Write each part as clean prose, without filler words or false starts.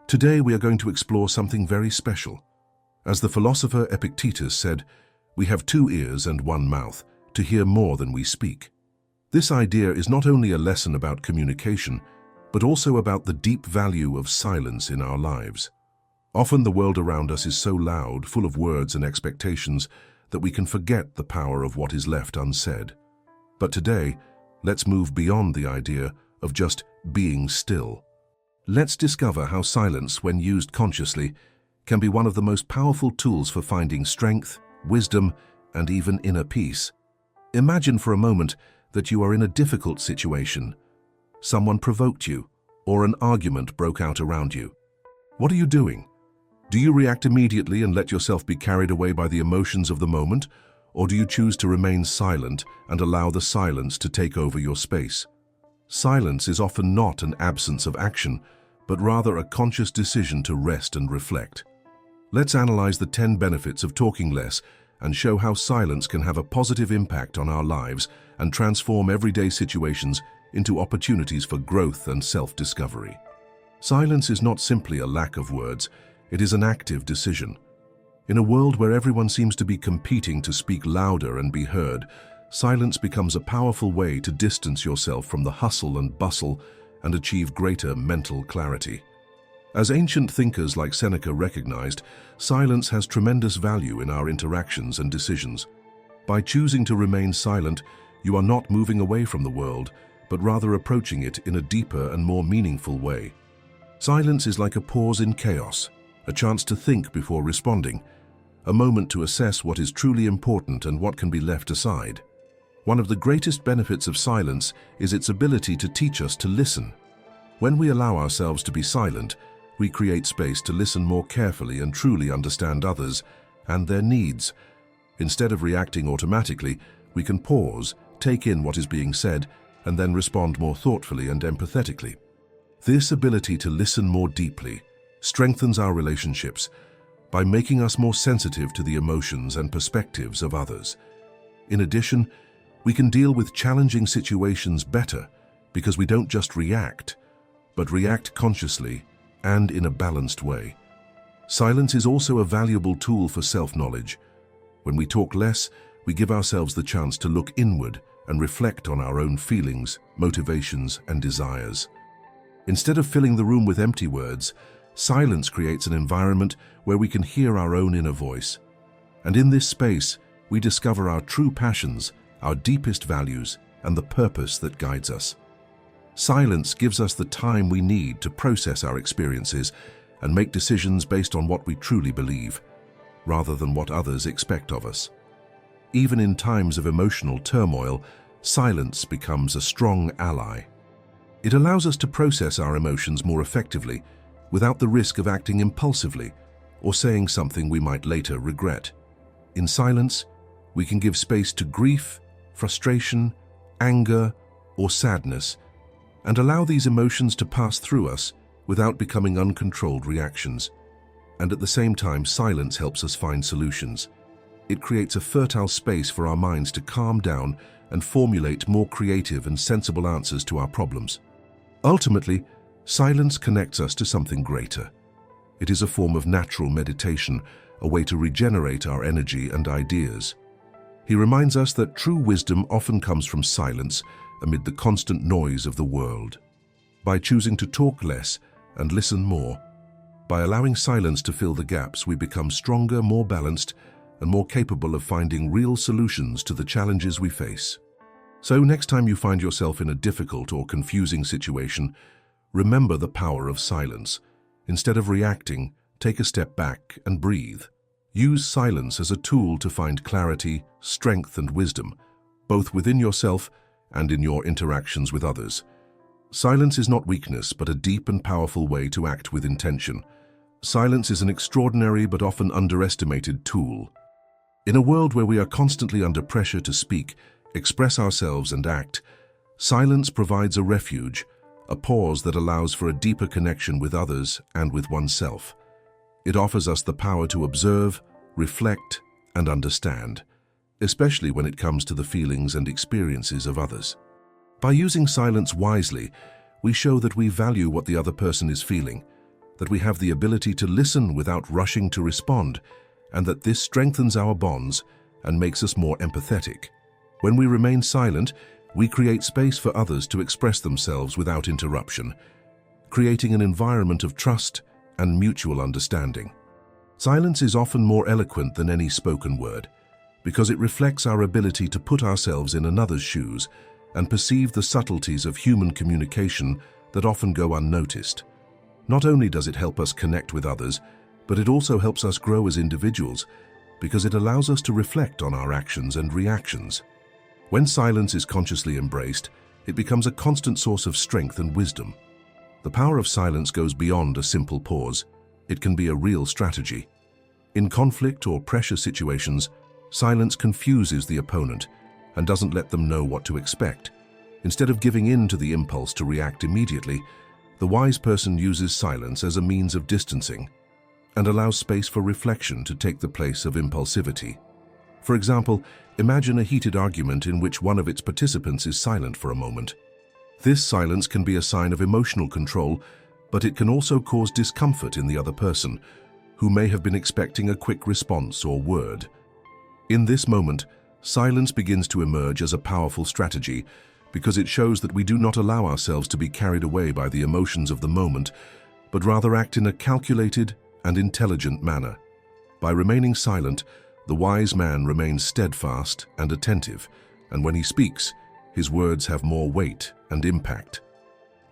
Today we are going to explore something very special. As the philosopher Epictetus said, we have 2 ears and 1 mouth to hear more than we speak. This idea is not only a lesson about communication, but also about the deep value of silence in our lives. Often the world around us is so loud, full of words and expectations, that we can forget the power of what is left unsaid. But today, let's move beyond the idea of just being still. Let's discover how silence, when used consciously, can be one of the most powerful tools for finding strength, wisdom, and even inner peace. Imagine for a moment that you are in a difficult situation. Someone provoked you, or an argument broke out around you. What are you doing? Do you react immediately and let yourself be carried away by the emotions of the moment, or do you choose to remain silent and allow the silence to take over your space? Silence is often not an absence of action, but rather a conscious decision to rest and reflect. Let's analyze the 10 benefits of talking less and show how silence can have a positive impact on our lives and transform everyday situations into opportunities for growth and self-discovery. Silence is not simply a lack of words, it is an active decision. In a world where everyone seems to be competing to speak louder and be heard, silence becomes a powerful way to distance yourself from the hustle and bustle and achieve greater mental clarity. As ancient thinkers like Seneca recognized, silence has tremendous value in our interactions and decisions. By choosing to remain silent, you are not moving away from the world, but rather approaching it in a deeper and more meaningful way. Silence is like a pause in chaos, a chance to think before responding, a moment to assess what is truly important and what can be left aside. One of the greatest benefits of silence is its ability to teach us to listen. When we allow ourselves to be silent, we create space to listen more carefully and truly understand others and their needs. Instead of reacting automatically, we can pause, take in what is being said, and then respond more thoughtfully and empathetically. This ability to listen more deeply strengthens our relationships by making us more sensitive to the emotions and perspectives of others. In addition, we can deal with challenging situations better because we don't just react, but react consciously and in a balanced way. Silence is also a valuable tool for self-knowledge. When we talk less, we give ourselves the chance to look inward and reflect on our own feelings, motivations, and desires. Instead of filling the room with empty words, silence creates an environment where we can hear our own inner voice. And in this space, we discover our true passions, our deepest values, and the purpose that guides us. Silence gives us the time we need to process our experiences and make decisions based on what we truly believe, rather than what others expect of us. Even in times of emotional turmoil, silence becomes a strong ally. It allows us to process our emotions more effectively without the risk of acting impulsively or saying something we might later regret. In silence, we can give space to grief, frustration, anger, or sadness, and allow these emotions to pass through us without becoming uncontrolled reactions. And at the same time, silence helps us find solutions. It creates a fertile space for our minds to calm down and formulate more creative and sensible answers to our problems. Ultimately, silence connects us to something greater. It is a form of natural meditation, a way to regenerate our energy and ideas. He reminds us that true wisdom often comes from silence amid the constant noise of the world. By choosing to talk less and listen more, by allowing silence to fill the gaps, we become stronger, more balanced, and more capable of finding real solutions to the challenges we face. So next time you find yourself in a difficult or confusing situation, remember the power of silence. Instead of reacting, take a step back and breathe. Use silence as a tool to find clarity, strength, and wisdom, both within yourself and in your interactions with others. Silence is not weakness, but a deep and powerful way to act with intention. Silence is an extraordinary but often underestimated tool. In a world where we are constantly under pressure to speak, express ourselves, and act, silence provides a refuge, a pause that allows for a deeper connection with others and with oneself. It offers us the power to observe, reflect, and understand, especially when it comes to the feelings and experiences of others. By using silence wisely, we show that we value what the other person is feeling, that we have the ability to listen without rushing to respond, and that this strengthens our bonds and makes us more empathetic. When we remain silent, we create space for others to express themselves without interruption, creating an environment of trust and mutual understanding. Silence is often more eloquent than any spoken word, because it reflects our ability to put ourselves in another's shoes and perceive the subtleties of human communication that often go unnoticed. Not only does it help us connect with others, but it also helps us grow as individuals, because it allows us to reflect on our actions and reactions. When silence is consciously embraced, it becomes a constant source of strength and wisdom. The power of silence goes beyond a simple pause. It can be a real strategy. In conflict or pressure situations, silence confuses the opponent and doesn't let them know what to expect. Instead of giving in to the impulse to react immediately, the wise person uses silence as a means of distancing and allows space for reflection to take the place of impulsivity. For example, imagine a heated argument in which one of its participants is silent for a moment. This silence can be a sign of emotional control, but it can also cause discomfort in the other person, who may have been expecting a quick response or word. In this moment, silence begins to emerge as a powerful strategy because it shows that we do not allow ourselves to be carried away by the emotions of the moment, but rather act in a calculated and intelligent manner. By remaining silent, the wise man remains steadfast and attentive, and when he speaks, his words have more weight and impact.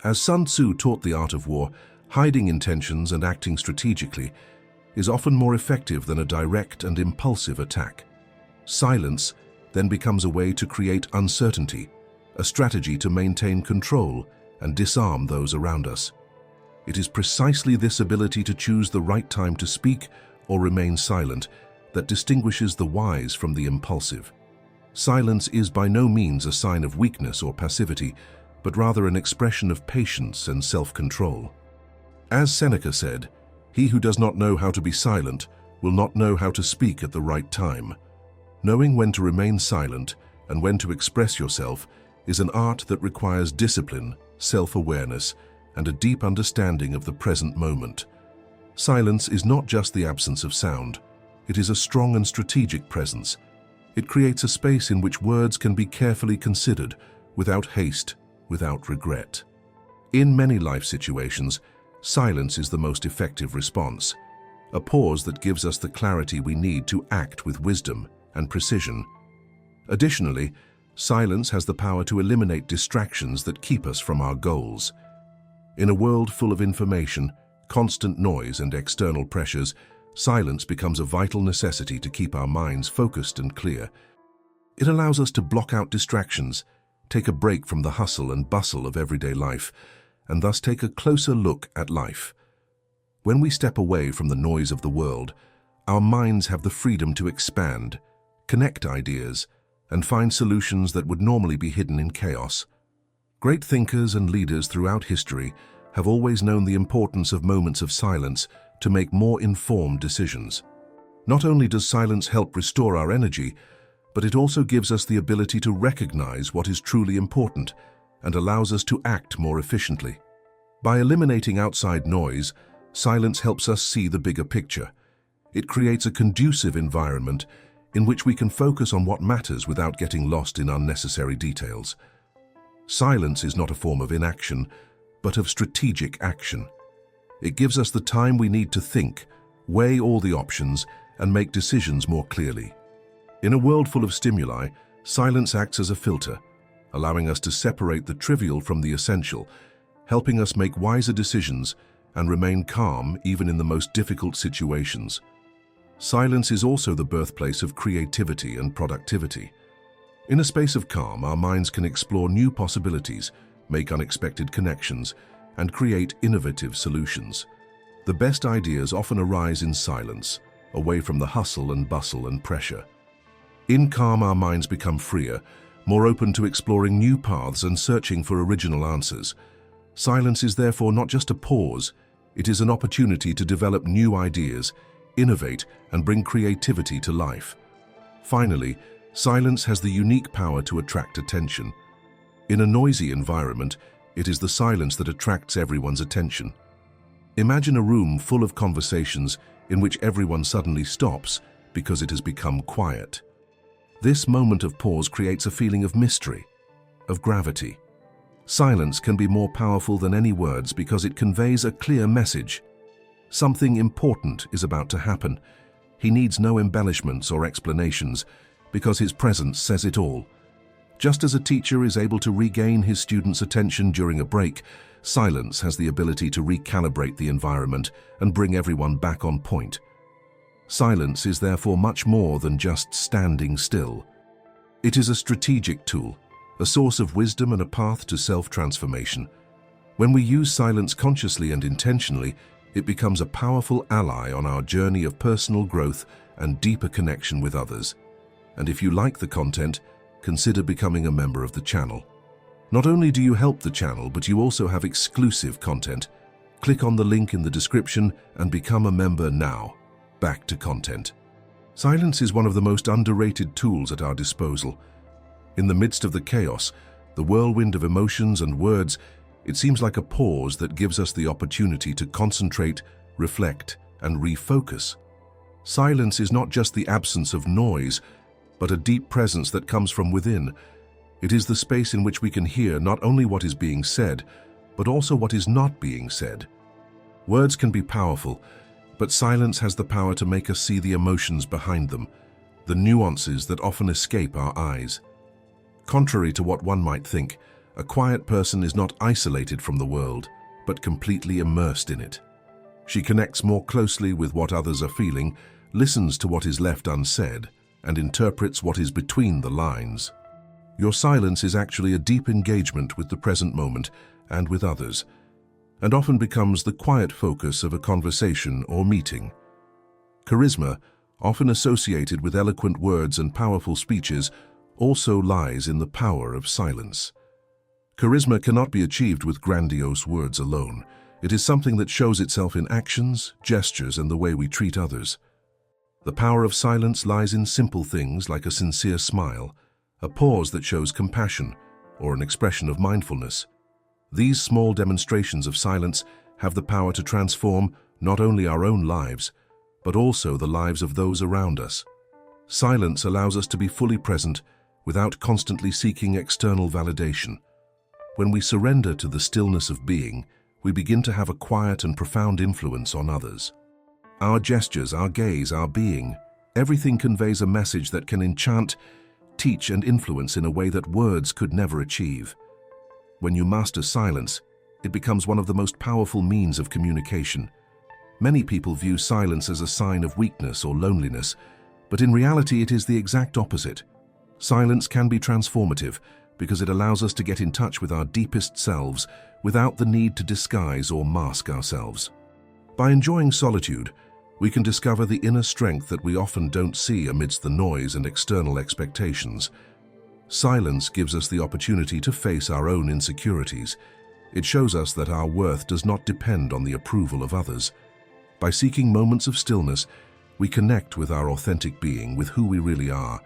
As Sun Tzu taught the art of war, hiding intentions and acting strategically is often more effective than a direct and impulsive attack. Silence then becomes a way to create uncertainty, a strategy to maintain control and disarm those around us. It is precisely this ability to choose the right time to speak or remain silent that distinguishes the wise from the impulsive. Silence is by no means a sign of weakness or passivity, but rather an expression of patience and self-control. As Seneca said, "He who does not know how to be silent will not know how to speak at the right time." Knowing when to remain silent and when to express yourself is an art that requires discipline, self-awareness, and a deep understanding of the present moment. Silence is not just the absence of sound. It is a strong and strategic presence. It creates a space in which words can be carefully considered, without haste, without regret. In many life situations, silence is the most effective response, a pause that gives us the clarity we need to act with wisdom and precision. Additionally, silence has the power to eliminate distractions that keep us from our goals. In a world full of information, constant noise, and external pressures, silence becomes a vital necessity to keep our minds focused and clear. It allows us to block out distractions, take a break from the hustle and bustle of everyday life, and thus take a closer look at life. When we step away from the noise of the world, our minds have the freedom to expand, connect ideas, and find solutions that would normally be hidden in chaos. Great thinkers and leaders throughout history have always known the importance of moments of silence to make more informed decisions. Not only does silence help restore our energy, but it also gives us the ability to recognize what is truly important and allows us to act more efficiently. By eliminating outside noise, silence helps us see the bigger picture. It creates a conducive environment in which we can focus on what matters without getting lost in unnecessary details. Silence is not a form of inaction, but of strategic action. It gives us the time we need to think, weigh all the options, and make decisions more clearly. In a world full of stimuli, silence acts as a filter, allowing us to separate the trivial from the essential, helping us make wiser decisions and remain calm even in the most difficult situations. Silence is also the birthplace of creativity and productivity. In a space of calm, our minds can explore new possibilities, make unexpected connections, and create innovative solutions. The best ideas often arise in silence, away from the hustle and bustle and pressure. In calm, our minds become freer, more open to exploring new paths and searching for original answers. Silence is therefore not just a pause, it is an opportunity to develop new ideas, innovate, and bring creativity to life. Finally, silence has the unique power to attract attention. In a noisy environment, it is the silence that attracts everyone's attention. Imagine a room full of conversations in which everyone suddenly stops because it has become quiet. This moment of pause creates a feeling of mystery, of gravity. Silence can be more powerful than any words because it conveys a clear message. Something important is about to happen. He needs no embellishments or explanations because his presence says it all. Just as a teacher is able to regain his students' attention during a break, silence has the ability to recalibrate the environment and bring everyone back on point. Silence is therefore much more than just standing still. It is a strategic tool, a source of wisdom and a path to self-transformation. When we use silence consciously and intentionally, it becomes a powerful ally on our journey of personal growth and deeper connection with others. And if you like the content, consider becoming a member of the channel. Not only do you help the channel, but you also have exclusive content. Click on the link in the description and become a member now. Back to content. Silence is one of the most underrated tools at our disposal. In the midst of the chaos, the whirlwind of emotions and words, it seems like a pause that gives us the opportunity to concentrate, reflect, and refocus. Silence is not just the absence of noise, but a deep presence that comes from within. It is the space in which we can hear not only what is being said, but also what is not being said. Words can be powerful, but silence has the power to make us see the emotions behind them, the nuances that often escape our eyes. Contrary to what one might think, a quiet person is not isolated from the world, but completely immersed in it. She connects more closely with what others are feeling, listens to what is left unsaid, and interprets what is between the lines. Your silence is actually a deep engagement with the present moment and with others, and often becomes the quiet focus of a conversation or meeting. Charisma, often associated with eloquent words and powerful speeches, also lies in the power of silence. Charisma cannot be achieved with grandiose words alone. It is something that shows itself in actions, gestures, and the way we treat others. The power of silence lies in simple things like a sincere smile, a pause that shows compassion, or an expression of mindfulness. These small demonstrations of silence have the power to transform not only our own lives, but also the lives of those around us. Silence allows us to be fully present without constantly seeking external validation. When we surrender to the stillness of being, we begin to have a quiet and profound influence on others. Our gestures, our gaze, our being, everything conveys a message that can enchant, teach, and influence in a way that words could never achieve. When you master silence, it becomes one of the most powerful means of communication. Many people view silence as a sign of weakness or loneliness, but in reality it is the exact opposite. Silence can be transformative because it allows us to get in touch with our deepest selves without the need to disguise or mask ourselves. By enjoying solitude, we can discover the inner strength that we often don't see amidst the noise and external expectations. Silence gives us the opportunity to face our own insecurities. It shows us that our worth does not depend on the approval of others. By seeking moments of stillness, we connect with our authentic being, with who we really are,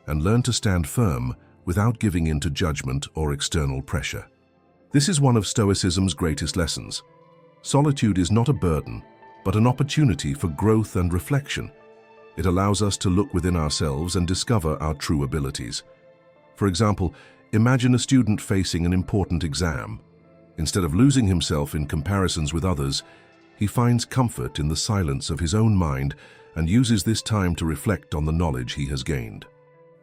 and learn to stand firm without giving in to judgment or external pressure. This is one of Stoicism's greatest lessons. Solitude is not a burden, but an opportunity for growth and reflection. It allows us to look within ourselves and discover our true abilities. For example, imagine a student facing an important exam. Instead of losing himself in comparisons with others, he finds comfort in the silence of his own mind and uses this time to reflect on the knowledge he has gained.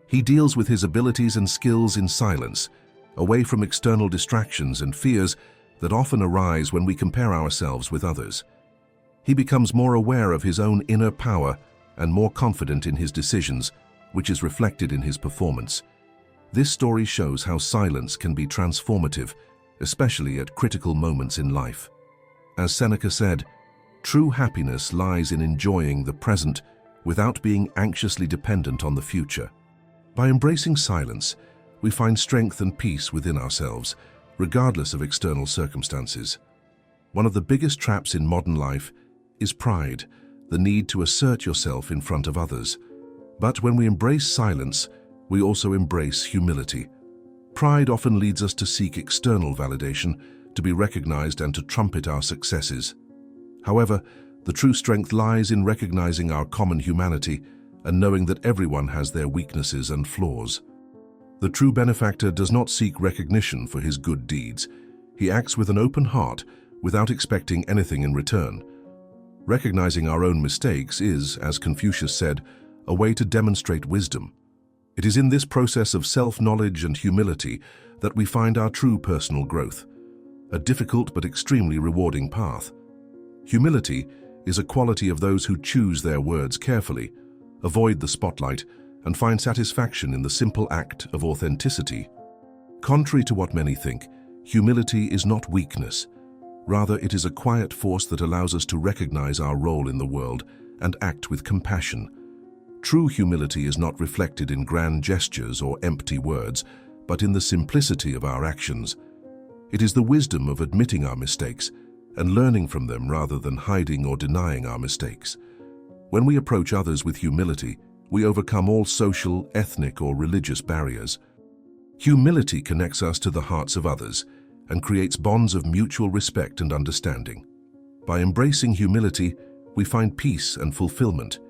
He deals with his abilities and skills in silence, away from external distractions and fears that often arise when we compare ourselves with others. He becomes more aware of his own inner power and more confident in his decisions, which is reflected in his performance. This story shows how silence can be transformative, especially at critical moments in life. As Seneca said, true happiness lies in enjoying the present without being anxiously dependent on the future. By embracing silence, we find strength and peace within ourselves, regardless of external circumstances. One of the biggest traps in modern life is pride, the need to assert yourself in front of others. But when we embrace silence, we also embrace humility. Pride often leads us to seek external validation, to be recognized and to trumpet our successes. However, the true strength lies in recognizing our common humanity and knowing that everyone has their weaknesses and flaws. The true benefactor does not seek recognition for his good deeds. He acts with an open heart without expecting anything in return. Recognizing our own mistakes is, as Confucius said, a way to demonstrate wisdom. It is in this process of self-knowledge and humility that we find our true personal growth, a difficult but extremely rewarding path. Humility is a quality of those who choose their words carefully, avoid the spotlight, and find satisfaction in the simple act of authenticity. Contrary to what many think, humility is not weakness. Rather, it is a quiet force that allows us to recognize our role in the world and act with compassion. True humility is not reflected in grand gestures or empty words, but in the simplicity of our actions. It is the wisdom of admitting our mistakes and learning from them rather than hiding or denying our mistakes. When we approach others with humility, we overcome all social, ethnic, or religious barriers. Humility connects us to the hearts of others and creates bonds of mutual respect and understanding. By embracing humility, we find peace and fulfillment,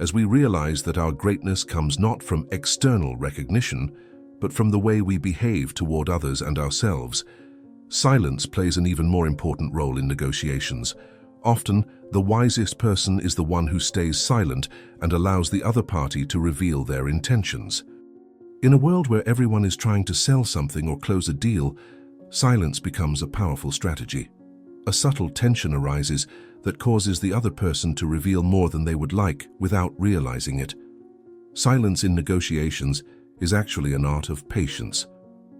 as we realize that our greatness comes not from external recognition, but from the way we behave toward others and ourselves. Silence plays an even more important role in negotiations. Often, the wisest person is the one who stays silent and allows the other party to reveal their intentions. In a world where everyone is trying to sell something or close a deal, silence becomes a powerful strategy. A subtle tension arises that causes the other person to reveal more than they would like without realizing it. Silence in negotiations is actually an art of patience,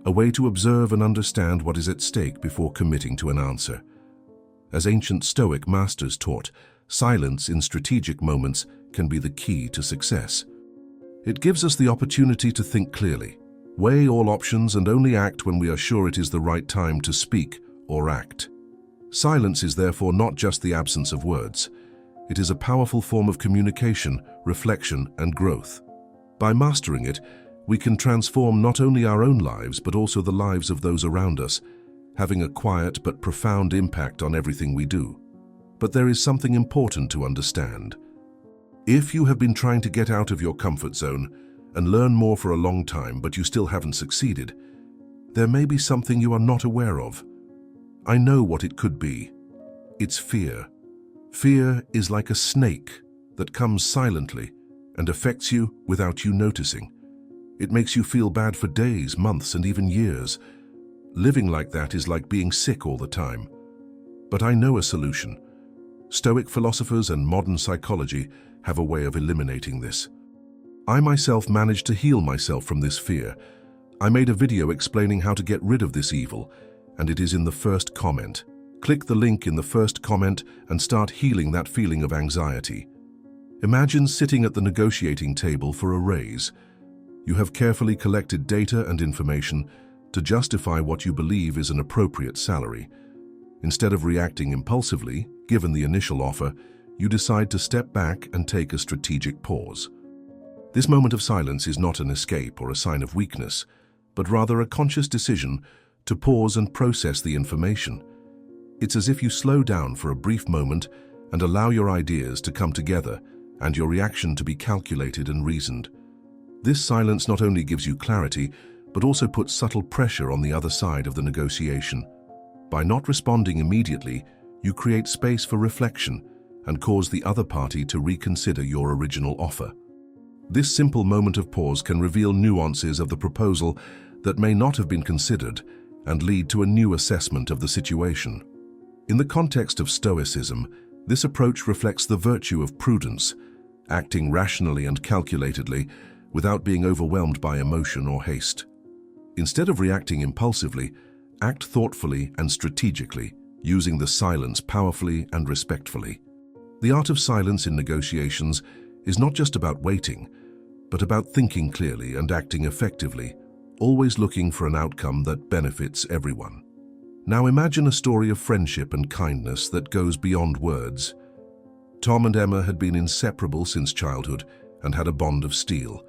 a way to observe and understand what is at stake before committing to an answer. As ancient Stoic masters taught, silence in strategic moments can be the key to success. It gives us the opportunity to think clearly, weigh all options, and only act when we are sure it is the right time to speak or act. Silence is therefore not just the absence of words. It is a powerful form of communication, reflection, and growth. By mastering it, we can transform not only our own lives but also the lives of those around us, having a quiet but profound impact on everything we do. But there is something important to understand. If you have been trying to get out of your comfort zone and learn more for a long time but you still haven't succeeded, there may be something you are not aware of. I know what it could be. It's fear. Fear is like a snake that comes silently and affects you without you noticing. It makes you feel bad for days, months, and even years. Living like that is like being sick all the time. But I know a solution. Stoic philosophers and modern psychology have a way of eliminating this. I myself managed to heal myself from this fear. I made a video explaining how to get rid of this evil, and it is in the first comment. Click the link in the first comment and start healing that feeling of anxiety. Imagine sitting at the negotiating table for a raise. You have carefully collected data and information to justify what you believe is an appropriate salary. Instead of reacting impulsively, given the initial offer, you decide to step back and take a strategic pause. This moment of silence is not an escape or a sign of weakness, but rather a conscious decision to pause and process the information. It's as if you slow down for a brief moment and allow your ideas to come together and your reaction to be calculated and reasoned. This silence not only gives you clarity, but also puts subtle pressure on the other side of the negotiation. By not responding immediately, you create space for reflection and cause the other party to reconsider your original offer. This simple moment of pause can reveal nuances of the proposal that may not have been considered and lead to a new assessment of the situation. In the context of Stoicism, this approach reflects the virtue of prudence, acting rationally and calculatedly without being overwhelmed by emotion or haste. Instead of reacting impulsively, act thoughtfully and strategically, using the silence powerfully and respectfully. The art of silence in negotiations is not just about waiting, but about thinking clearly and acting effectively, always looking for an outcome that benefits everyone. Now imagine a story of friendship and kindness that goes beyond words. Tom and Emma had been inseparable since childhood and had a bond of steel.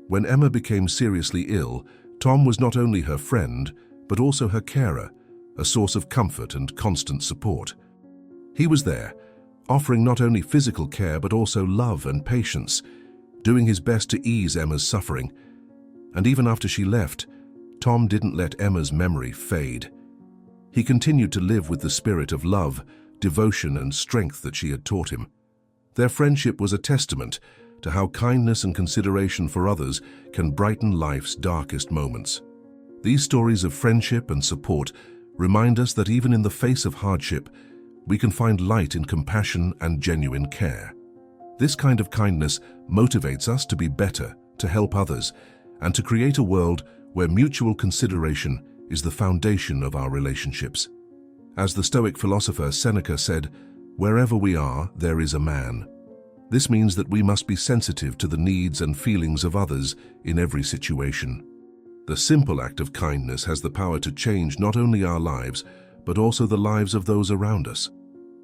When Emma became seriously ill, Tom was not only her friend, but also her carer, a source of comfort and constant support. He was there, offering not only physical care but also love and patience, doing his best to ease Emma's suffering. And even after she left, Tom didn't let Emma's memory fade. He continued to live with the spirit of love, devotion, and strength that she had taught him. Their friendship was a testament to how kindness and consideration for others can brighten life's darkest moments. These stories of friendship and support remind us that even in the face of hardship, we can find light in compassion and genuine care. This kind of kindness motivates us to be better, to help others, and to create a world where mutual consideration is the foundation of our relationships. As the Stoic philosopher Seneca said, "Wherever we are, there is a man." This means that we must be sensitive to the needs and feelings of others in every situation. The simple act of kindness has the power to change not only our lives, but also the lives of those around us.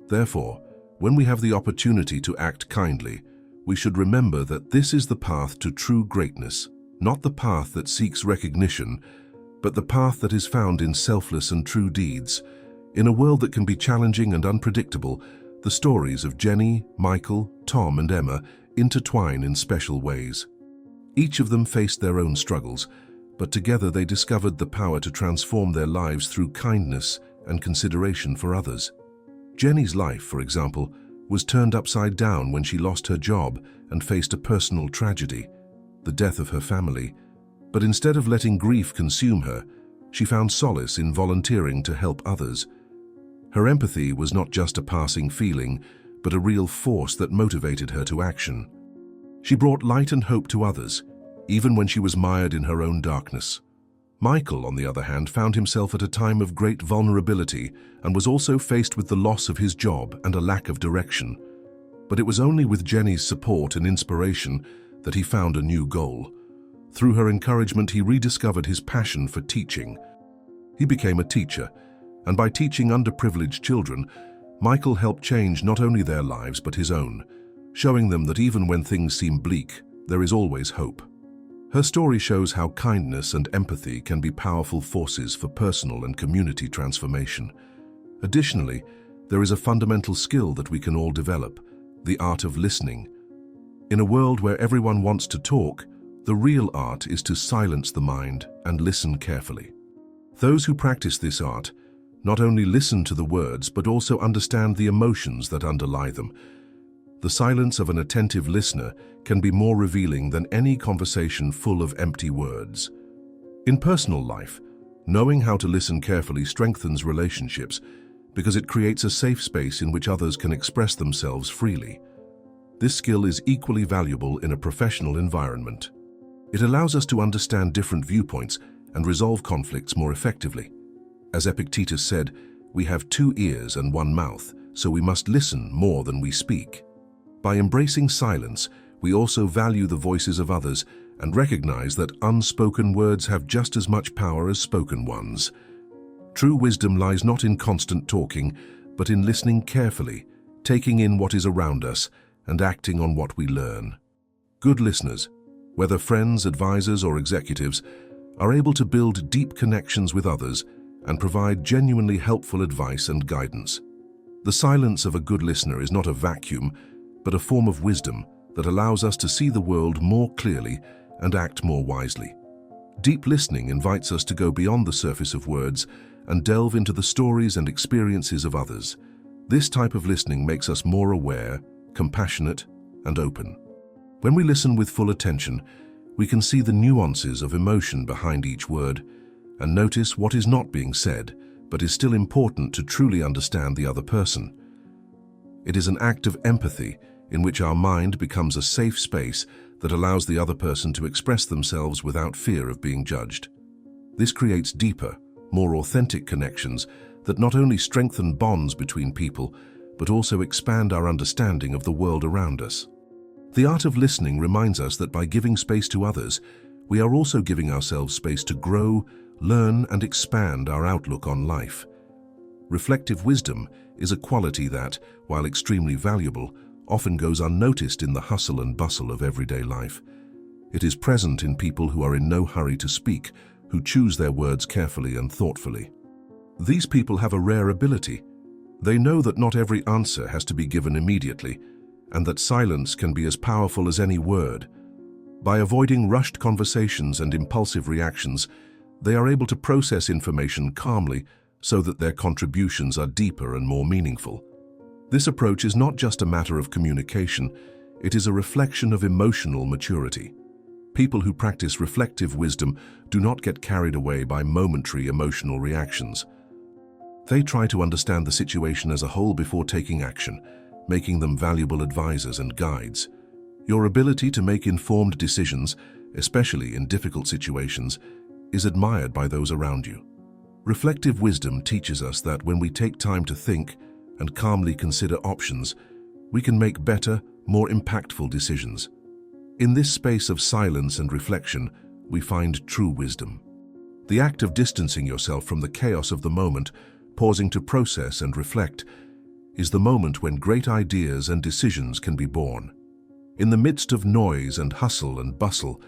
Therefore, when we have the opportunity to act kindly, we should remember that this is the path to true greatness, not the path that seeks recognition, but the path that is found in selfless and true deeds. In a world that can be challenging and unpredictable, the stories of Jenny, Michael, Tom, and Emma intertwine in special ways. Each of them faced their own struggles, but together they discovered the power to transform their lives through kindness and consideration for others. Jenny's life, for example, was turned upside down when she lost her job and faced a personal tragedy, the death of her family. But instead of letting grief consume her, she found solace in volunteering to help others. Her empathy was not just a passing feeling, but a real force that motivated her to action. She brought light and hope to others, even when she was mired in her own darkness. Michael, on the other hand, found himself at a time of great vulnerability and was also faced with the loss of his job and a lack of direction. But it was only with Jenny's support and inspiration that he found a new goal. Through her encouragement, he rediscovered his passion for teaching. He became a teacher, and by teaching underprivileged children, Michael helped change not only their lives but his own, showing them that even when things seem bleak, there is always hope. Her story shows how kindness and empathy can be powerful forces for personal and community transformation. Additionally, there is a fundamental skill that we can all develop, the art of listening. In a world where everyone wants to talk, the real art is to silence the mind and listen carefully. Those who practice this art not only listen to the words but also understand the emotions that underlie them. The silence of an attentive listener can be more revealing than any conversation full of empty words. In personal life, knowing how to listen carefully strengthens relationships because it creates a safe space in which others can express themselves freely. This skill is equally valuable in a professional environment. It allows us to understand different viewpoints and resolve conflicts more effectively. As Epictetus said, "We have 2 ears and 1 mouth, so we must listen more than we speak." By embracing silence, we also value the voices of others and recognize that unspoken words have just as much power as spoken ones. True wisdom lies not in constant talking, but in listening carefully, taking in what is around us, and acting on what we learn. Good listeners, whether friends, advisors, or executives, are able to build deep connections with others and provide genuinely helpful advice and guidance. The silence of a good listener is not a vacuum, but a form of wisdom that allows us to see the world more clearly and act more wisely. Deep listening invites us to go beyond the surface of words and delve into the stories and experiences of others. This type of listening makes us more aware, compassionate, and open. When we listen with full attention, we can see the nuances of emotion behind each word and notice what is not being said, but is still important to truly understand the other person. It is an act of empathy in which our mind becomes a safe space that allows the other person to express themselves without fear of being judged. This creates deeper, more authentic connections that not only strengthen bonds between people, but also expand our understanding of the world around us. The art of listening reminds us that by giving space to others, we are also giving ourselves space to grow, learn, and expand our outlook on life. Reflective wisdom is a quality that, while extremely valuable, often goes unnoticed in the hustle and bustle of everyday life. It is present in people who are in no hurry to speak, who choose their words carefully and thoughtfully. These people have a rare ability. They know that not every answer has to be given immediately, and that silence can be as powerful as any word. By avoiding rushed conversations and impulsive reactions, they are able to process information calmly so that their contributions are deeper and more meaningful. This approach is not just a matter of communication, it is a reflection of emotional maturity. People who practice reflective wisdom do not get carried away by momentary emotional reactions. They try to understand the situation as a whole before taking action, making them valuable advisors and guides. Your ability to make informed decisions, especially in difficult situations, is admired by those around you. Reflective wisdom teaches us that when we take time to think and calmly consider options, we can make better, more impactful decisions. In this space of silence and reflection, we find true wisdom. The act of distancing yourself from the chaos of the moment, pausing to process and reflect, is the moment when great ideas and decisions can be born. In the midst of noise and hustle and bustle,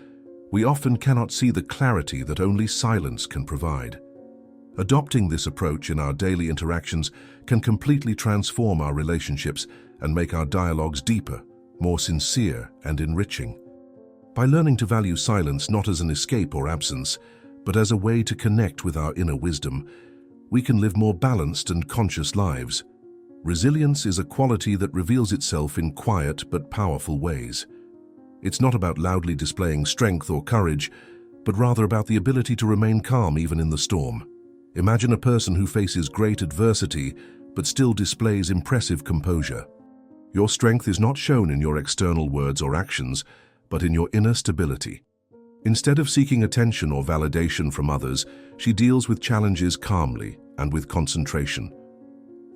we often cannot see the clarity that only silence can provide. Adopting this approach in our daily interactions can completely transform our relationships and make our dialogues deeper, more sincere and enriching. By learning to value silence not as an escape or absence, but as a way to connect with our inner wisdom, we can live more balanced and conscious lives. Resilience is a quality that reveals itself in quiet but powerful ways. It's not about loudly displaying strength or courage, but rather about the ability to remain calm even in the storm. Imagine a person who faces great adversity but still displays impressive composure. Your strength is not shown in your external words or actions, but in your inner stability. Instead of seeking attention or validation from others, she deals with challenges calmly and with concentration.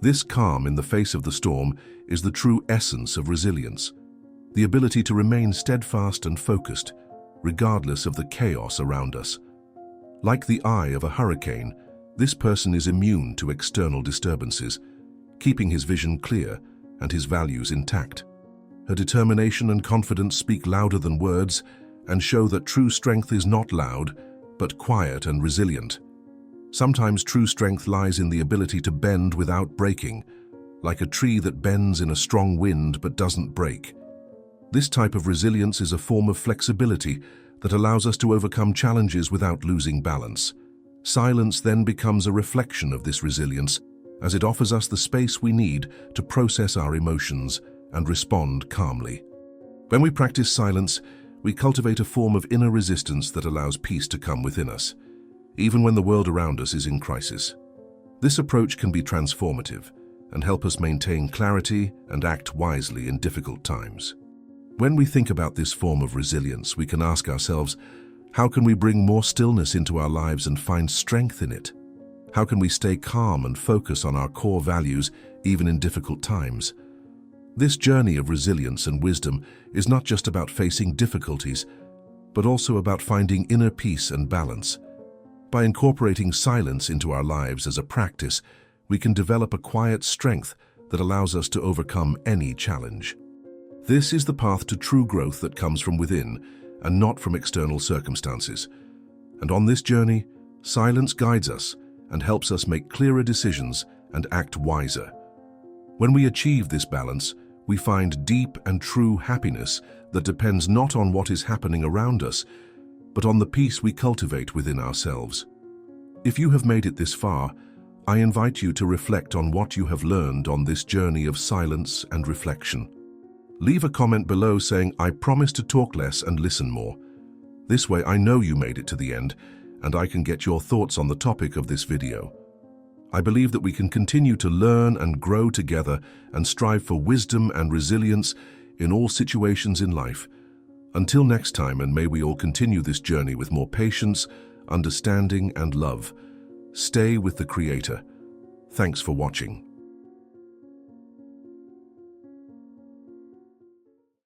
This calm in the face of the storm is the true essence of resilience, the ability to remain steadfast and focused, regardless of the chaos around us. Like the eye of a hurricane, this person is immune to external disturbances, keeping his vision clear and his values intact. Her determination and confidence speak louder than words and show that true strength is not loud, but quiet and resilient. Sometimes true strength lies in the ability to bend without breaking, like a tree that bends in a strong wind but doesn't break. This type of resilience is a form of flexibility that allows us to overcome challenges without losing balance. Silence then becomes a reflection of this resilience, as it offers us the space we need to process our emotions and respond calmly. When we practice silence, we cultivate a form of inner resistance that allows peace to come within us, even when the world around us is in crisis. This approach can be transformative and help us maintain clarity and act wisely in difficult times. When we think about this form of resilience, we can ask ourselves, how can we bring more stillness into our lives and find strength in it? How can we stay calm and focus on our core values even in difficult times? This journey of resilience and wisdom is not just about facing difficulties, but also about finding inner peace and balance. By incorporating silence into our lives as a practice, we can develop a quiet strength that allows us to overcome any challenge. This is the path to true growth that comes from within and not from external circumstances. And on this journey, silence guides us and helps us make clearer decisions and act wiser. When we achieve this balance, we find deep and true happiness that depends not on what is happening around us, but on the peace we cultivate within ourselves. If you have made it this far, I invite you to reflect on what you have learned on this journey of silence and reflection. Leave a comment below saying, "I promise to talk less and listen more." This way I know you made it to the end, and I can get your thoughts on the topic of this video. I believe that we can continue to learn and grow together and strive for wisdom and resilience in all situations in life. Until next time, and may we all continue this journey with more patience, understanding, and love. Stay with the Creator. Thanks for watching.